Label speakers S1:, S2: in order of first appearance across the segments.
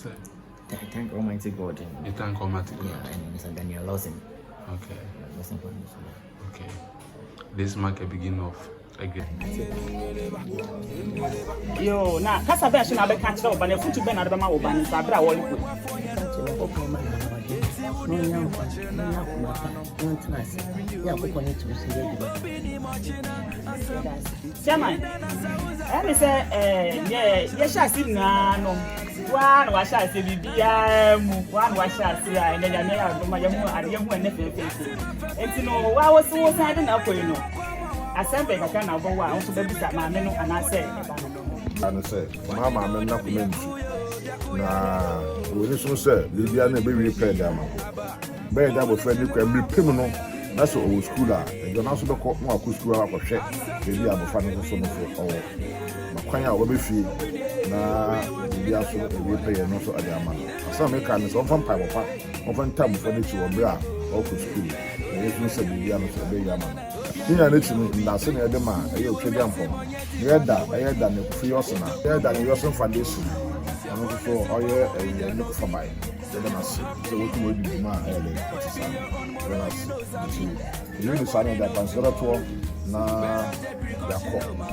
S1: I thank Almighty God.
S2: You thank Almighty God.
S1: Yeah, and Mr. Daniel Yawson.
S2: Okay.
S1: Okay.
S2: This mark a beginning of a great.
S3: Yo, na kasa be na be catch up na futu be na be ma wo ban sa bra wo liku. Chairman, I say ye sha si na no. One was I say bibia mu, one was I say and then ya do ma yamu ade yamu na fefe. Enti no wa wo so san de na ko yi no. Asembe kaka na bo wa nso be bisa ma me no ana say e ba no.
S4: Ana say, mama me na ko men. Na wo ni so say bibia na be repair da ma. Be da bo friend ko be pim no. Na so o school a, e go na so be ko no akọ school a ko hwe. Bibia bo fa no so no so o. Makwan a wo be fi na bibia so e repair no so ade ama. Asa me ka me so fam pa papa. O fa ntam fo ni chi wo be a o ko school. E so say bibia no so be ya ma. Ina ne tumi na se na edema e o twede amfo yeda ne ku Yawson na yeda ne Yawson foundation ano so oye e ne ku fabai yeda na se so wo tu odi ma e le otisa na se ni sa na da consider to na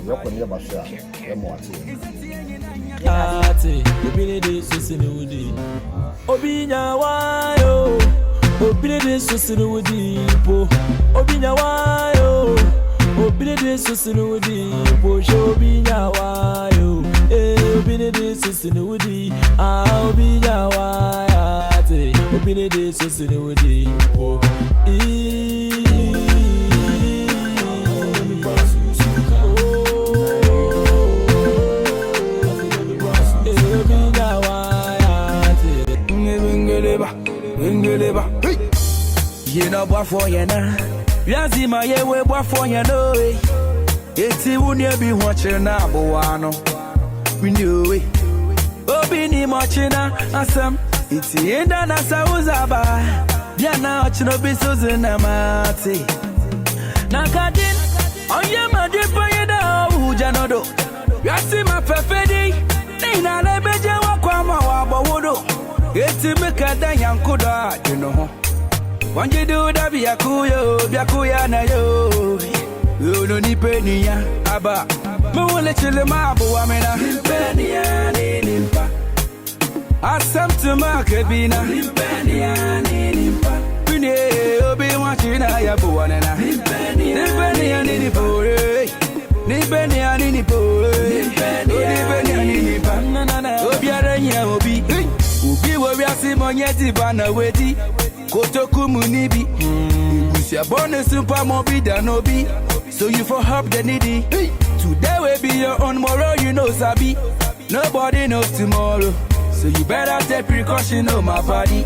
S4: yako ne ba sha e mo
S5: ati obi ne de so se ne wudi obi nya wa yo obi ne de so se ne wudi po obi nya wa yo obi de susunu wudi po shobi nyawa yo obi de susunu wudi obi nyawa ya te obi de susunu wudi po obi nyawa ya te ngeleba you know what for you na Yazi ma yewe bwa fonya no eti wuni bi hoche na abowano we knew it obi ni mochina asam iti enda na sauzaba bia na ochino bisoze na mate na kadin onye ma de payeda uja nodo yasi ma perfedi ina lebeje wakwa ma wabowodo eti mekada yankoda you know When you do that, be a kuya na yo. You don't need penny ya, aba. Mole chile mabu amena. Penny ya ni nimpa. Asam to makebina. Penny ya ni nimpa. Pine obi wachina ya buwanena. Penny ya ni nipore. Ni penny ya ni nipore. Penny ya ni nimpa. Obi arenya obi. Ubi wo biasi monyeti bana wedi. Kotoku munibi Igusia bonus super mobi than obi So you for help the needy Today will be your own tomorrow you know sabi Nobody knows tomorrow So you better take precaution on my body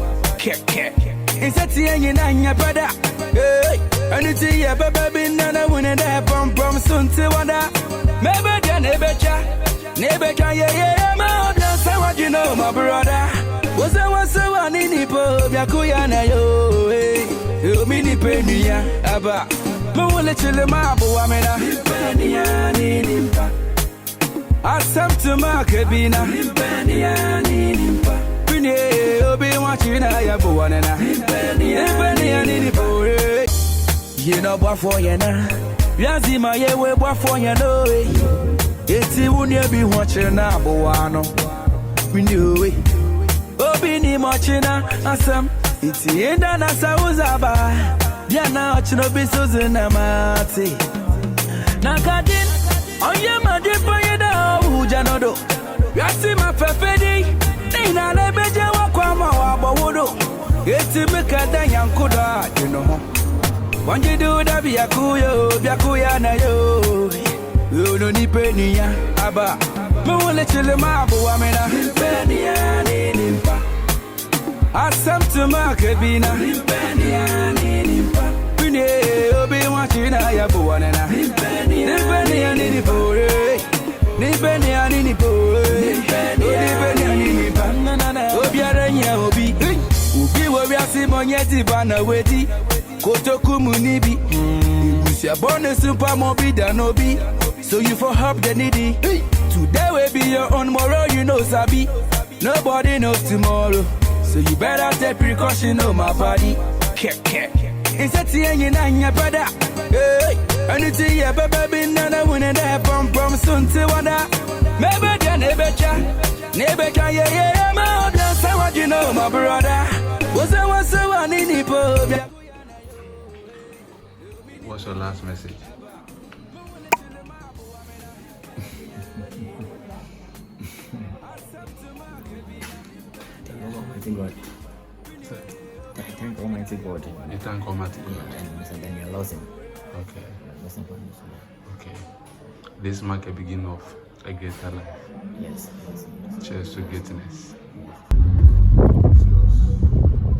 S5: Insati enyi na nya brother Hey Anything ya baby nana winning that pom soon to wanda Maybe the nebecha yeah my say what you know my brother what's nini po byakuya na yo yo mini penia aba mole chile mabu amena penia nini pa asam to makebina penia nini pa pine obi wachina ya buwanena penia nini po you know bwa for ya na yazi ma yewe bwa for ya no eti wuni bi wachina buwano we knew it Obi ni mochina asam iti enda na sauzaba bia na ochino bisoze na mate na kadin onye ma de payeda uja nodo yasi ma perfedi ina lebeje wakwa ma wabowodo eti mekada yankoda you know when you do that be akuya na yo you no ni penny ya aba mole chile mabu amena penny ya ni nimpa asam to makebina penny ya ni nimpa pine obi wachina ya buwanena penny ya ni nipore ni penny ya ni nipore penny ya ni nimpa obi arenya obi wo biasi monyeti bana wedi kotoku munibi igusia bonus super mobi than obi So you for help the needy Today will be your own tomorrow you know sabi Nobody knows tomorrow, so you better take precaution on my body. It's a tea and your brother. Hey, and it's a baby, nana, when I from soon to one. Maybe they're never, yeah, my that's what you know, my brother. Was I was so one in the pub?
S2: What's your last message?
S1: Almighty God. I thank Almighty God.
S2: You thank Almighty God.
S1: And Mr. Daniel Yawson.
S2: Okay.
S1: Listen for me.
S2: Okay. This mark a beginning of a greater life.
S1: Yes.
S2: Cheers to greatness.